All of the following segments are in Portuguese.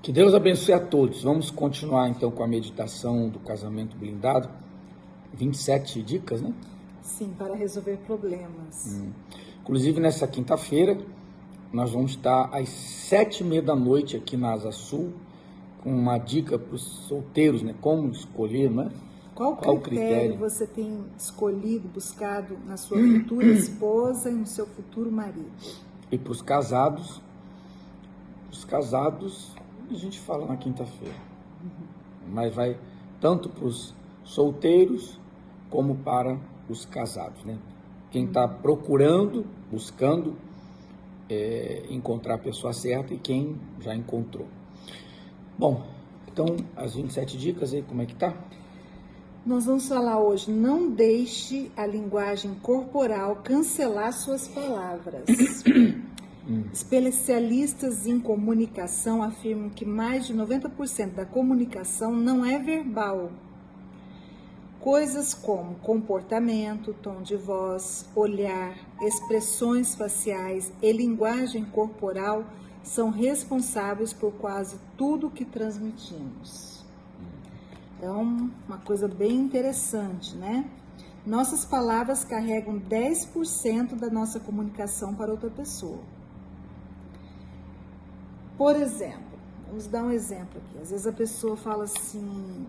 Que Deus abençoe a todos. Vamos continuar então com a meditação do casamento blindado. 27 dicas, né? Sim, para resolver problemas. Inclusive nessa quinta-feira, nós vamos estar às 7h30 da noite aqui na Asa Sul, com uma dica para os solteiros, né? Como escolher, né? Qual critério você tem escolhido, buscado na sua futura esposa e no seu futuro marido? E para os casados, a gente fala na quinta-feira. Mas vai tanto para os solteiros como para os casados, né? Quem está procurando, buscando encontrar a pessoa certa e quem já encontrou. Bom, então as 27 dicas aí, como é que tá? Nós vamos falar hoje, não deixe a linguagem corporal cancelar suas palavras. Especialistas em comunicação afirmam que mais de 90% da comunicação não é verbal. Coisas como comportamento, tom de voz, olhar, expressões faciais e linguagem corporal são responsáveis por quase tudo que transmitimos. Então, uma coisa bem interessante, né? Nossas palavras carregam 10% da nossa comunicação para outra pessoa. Por exemplo, vamos dar um exemplo aqui. Às vezes a pessoa fala assim,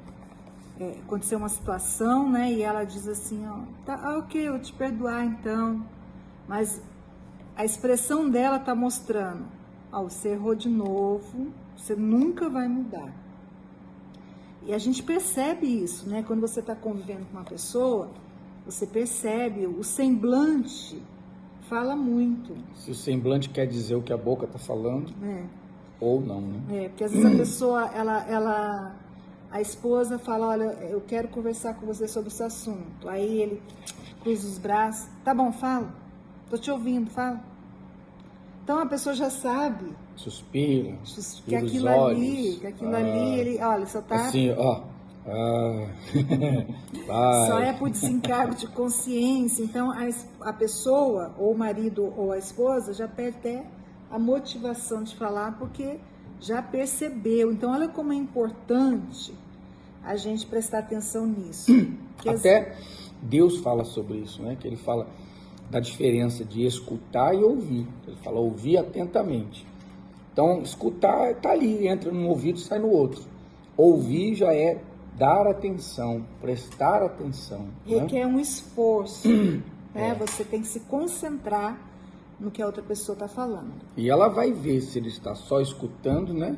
aconteceu uma situação, né? E ela diz assim, ó, tá, ok, eu vou te perdoar então. Mas a expressão dela tá mostrando, ó, você errou de novo, você nunca vai mudar. E a gente percebe isso, né? Quando você está convivendo com uma pessoa, você percebe, o semblante fala muito. Se o semblante quer dizer o que a boca está falando, ou não, né? Porque às vezes a pessoa, a esposa fala, olha, eu quero conversar com você sobre esse assunto. Aí ele cruza os braços, tá bom, fala, tô te ouvindo, fala. Então a pessoa já sabe. Suspira, que aquilo ali, ele, olha, só tá... Assim, ó. Só é por desencargo de consciência. Então a pessoa, ou o marido ou a esposa, já perde até a motivação de falar, porque já percebeu. Então olha como é importante a gente prestar atenção nisso. Até Deus fala sobre isso, né? Que ele fala da diferença de escutar e ouvir. Ele fala ouvir atentamente. Então, escutar está ali, entra num ouvido e sai no outro. Ouvir já é dar atenção, prestar atenção. Requer um esforço, né? Você tem que se concentrar no que a outra pessoa está falando. E ela vai ver se ele está só escutando, né?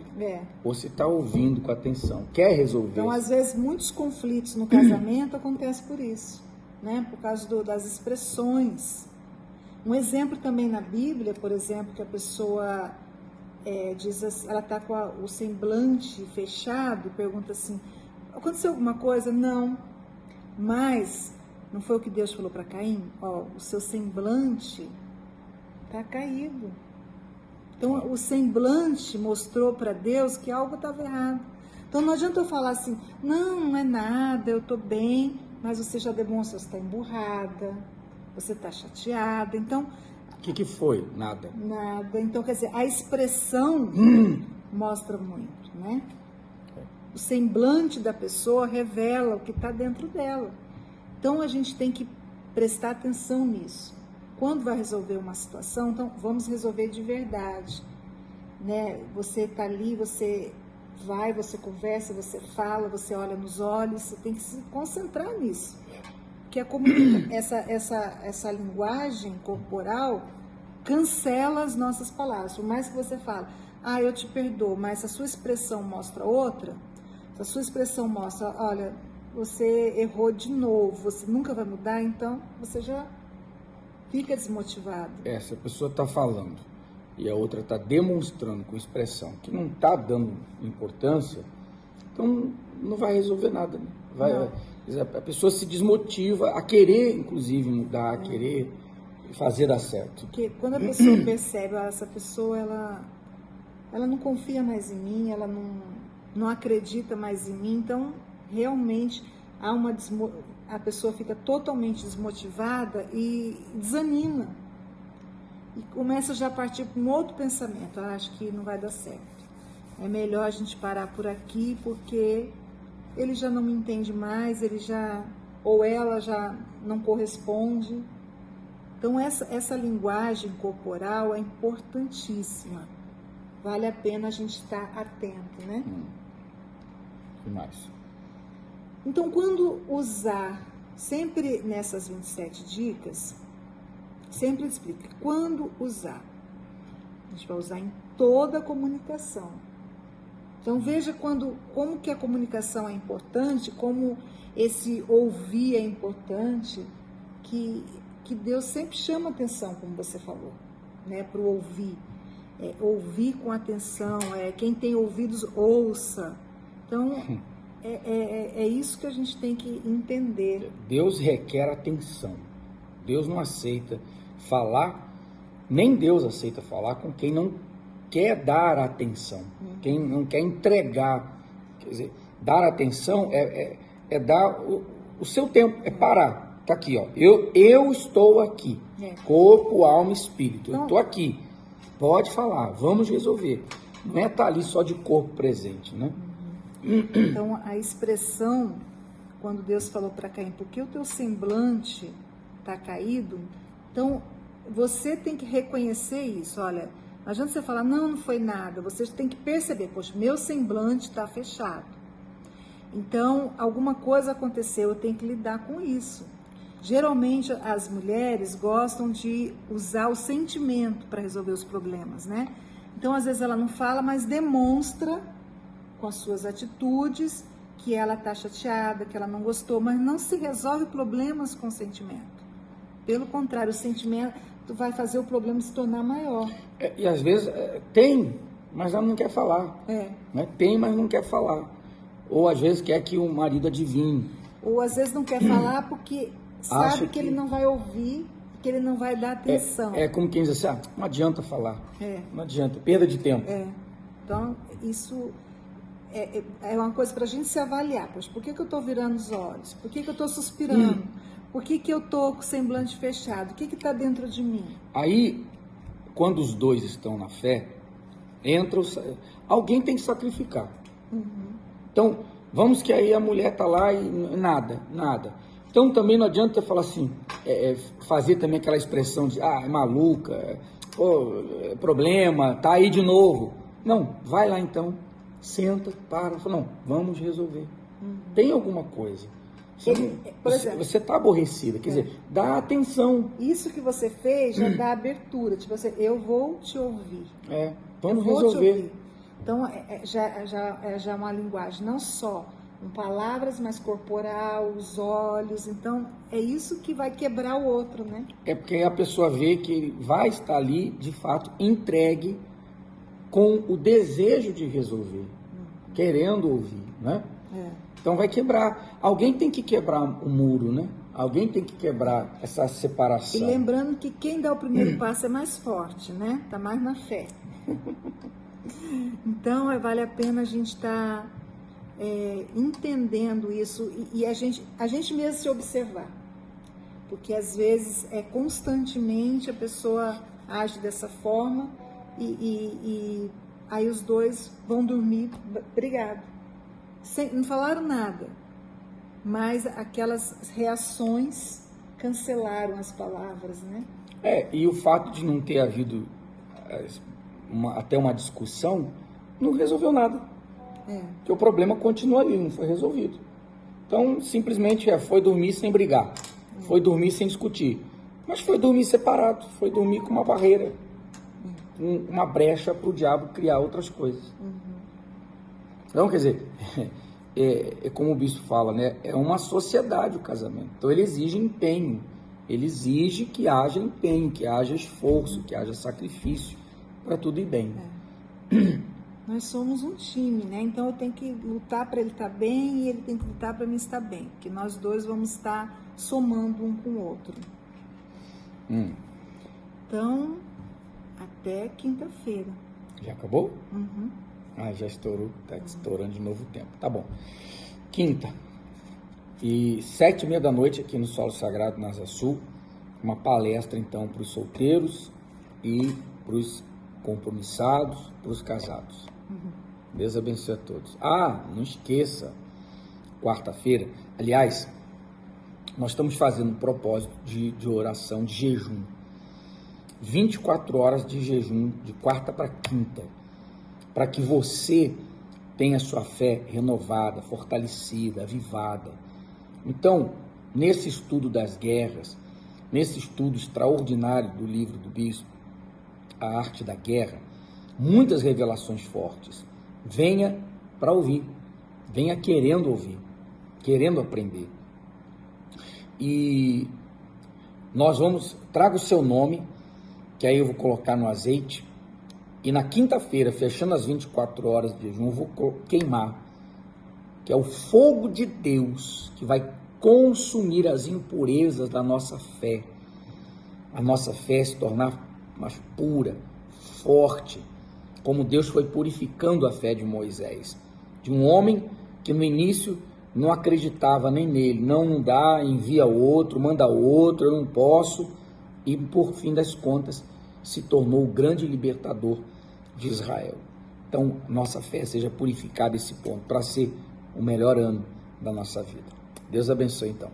Ou se está ouvindo com atenção. Quer resolver. Então, às vezes, muitos conflitos no casamento acontecem por isso, né? Por causa das expressões. Um exemplo também na Bíblia, por exemplo, que a pessoa... diz assim, ela está com o semblante fechado e pergunta assim, aconteceu alguma coisa? Não, mas não foi o que Deus falou para Caim? Ó, o seu semblante está caído. Então o semblante mostrou para Deus que algo estava errado. Então não adianta eu falar assim, não é nada, eu estou bem, mas você já demonstra que você está emburrada, você está chateada. Então o que foi? Nada. Nada. Então, quer dizer, a expressão mostra muito, né? O semblante da pessoa revela o que está dentro dela. Então, a gente tem que prestar atenção nisso. Quando vai resolver uma situação, então, vamos resolver de verdade, né? Você está ali, você vai, você conversa, você fala, você olha nos olhos, você tem que se concentrar nisso. Que essa linguagem corporal cancela as nossas palavras. Por mais que você fale, eu te perdoo, mas se a sua expressão mostra outra, se a sua expressão mostra, olha, você errou de novo, você nunca vai mudar, então você já fica desmotivado. Se a pessoa está falando e a outra está demonstrando com expressão que não está dando importância, então não vai resolver nada, né? A pessoa se desmotiva a querer, inclusive, mudar, a querer fazer dar certo. Porque quando a pessoa percebe, essa pessoa, ela não confia mais em mim, ela não acredita mais em mim, então, realmente, a pessoa fica totalmente desmotivada e desanima. E começa já a partir para um outro pensamento, acho que não vai dar certo. é melhor a gente parar por aqui, porque ele já não me entende mais, ou ela já não corresponde. Então, essa linguagem corporal é importantíssima. Vale a pena a gente estar atento, né? Que mais? Então, quando usar, sempre nessas 27 dicas, sempre explica, quando usar. A gente vai usar em toda a comunicação. Então, veja como que a comunicação é importante, como esse ouvir é importante, que Deus sempre chama atenção, como você falou, né, para o ouvir. Ouvir com atenção, quem tem ouvidos, ouça. Então, é isso que a gente tem que entender. Deus requer atenção. Deus não aceita falar, nem Deus aceita falar com quem não quer dar atenção, quem não quer entregar. Quer dizer, dar atenção é dar o seu tempo, é parar. Tá aqui, ó. Eu estou aqui. Corpo, alma e espírito. Eu estou aqui. Pode falar, vamos resolver. Não é estar ali só de corpo presente, né? Então, a expressão, quando Deus falou para Caim, porque o teu semblante está caído, então você tem que reconhecer isso. Olha, não adianta você falar, não foi nada. Você tem que perceber, poxa, meu semblante está fechado. Então, alguma coisa aconteceu, eu tenho que lidar com isso. Geralmente, as mulheres gostam de usar o sentimento para resolver os problemas, né? Então, às vezes ela não fala, mas demonstra com as suas atitudes que ela está chateada, que ela não gostou, mas não se resolve problemas com sentimento. Pelo contrário, o sentimento vai fazer o problema se tornar maior. E às vezes tem, mas ela não quer falar. Né? Tem, mas não quer falar. Ou às vezes quer que o marido adivinhe. Ou às vezes não quer falar porque sabe que ele não vai ouvir, que ele não vai dar atenção. É como quem diz assim, não adianta falar. Não adianta, perda de tempo. Então, isso é uma coisa para a gente se avaliar. Poxa, por que eu estou virando os olhos? Por que eu estou suspirando? Por que eu estou com o semblante fechado? O que está dentro de mim? Aí, quando os dois estão na fé, alguém tem que sacrificar. Então, vamos que aí a mulher está lá e nada. Então, também não adianta falar assim, fazer também aquela expressão de, é maluca, problema, tá aí de novo. Não, vai lá então, senta, fala, não, vamos resolver. Tem alguma coisa. Você está aborrecida, quer dizer, dá atenção. Isso que você fez já dá abertura, tipo assim, eu vou te ouvir. Vamos resolver. Então, já é uma linguagem, não só com palavras, mas corporal, os olhos. Então, é isso que vai quebrar o outro, né? É porque a pessoa vê que ele vai estar ali, de fato, entregue com o desejo de resolver, querendo ouvir, né? Então vai quebrar. Alguém tem que quebrar o muro, né? Alguém tem que quebrar essa separação. E lembrando que quem dá o primeiro passo é mais forte, né? Tá mais na fé. Então, vale a pena a gente estar entendendo isso e a gente mesmo se observar. Porque, às vezes, constantemente a pessoa age dessa forma e aí os dois vão dormir brigados. Não falaram nada, mas aquelas reações cancelaram as palavras, né? E o fato de não ter havido até uma discussão, não resolveu nada. Porque o problema continua ali, não foi resolvido. Então, simplesmente foi dormir sem brigar, foi dormir sem discutir, mas foi dormir separado, foi dormir com uma barreira, uma brecha para o diabo criar outras coisas. Então, quer dizer, como o bispo fala, né? É uma sociedade o casamento. Então, ele exige empenho, ele exige que haja empenho, que haja esforço, que haja sacrifício para tudo ir bem. Nós somos um time, né? Então, eu tenho que lutar para ele estar bem e ele tem que lutar para mim estar bem, porque nós dois vamos estar somando um com o outro. Então, até quinta-feira. Já acabou? Já estourou, está estourando de novo o tempo. Tá bom. Quinta, e 7h30 da noite aqui no Solo Sagrado, na Asa Sul, uma palestra então para os solteiros e para os compromissados, para os casados. Deus abençoe a todos. Ah, não esqueça, quarta-feira, aliás, nós estamos fazendo um propósito de oração, de jejum. 24 horas de jejum, de quarta para quinta, para que você tenha sua fé renovada, fortalecida, avivada. Então, nesse estudo das guerras, nesse estudo extraordinário do livro do bispo, A Arte da Guerra, muitas revelações fortes. Venha para ouvir, venha querendo ouvir, querendo aprender. E nós traga o seu nome, que aí eu vou colocar no azeite, e na quinta-feira, fechando as 24 horas de jejum, eu vou queimar, que é o fogo de Deus, que vai consumir as impurezas da nossa fé, a nossa fé se tornar mais pura, forte, como Deus foi purificando a fé de Moisés, de um homem que no início não acreditava nem nele, não dá, envia outro, manda outro, eu não posso, e por fim das contas se tornou o grande libertador de Israel. Então, nossa fé seja purificada a esse ponto, para ser o melhor ano da nossa vida. Deus abençoe então.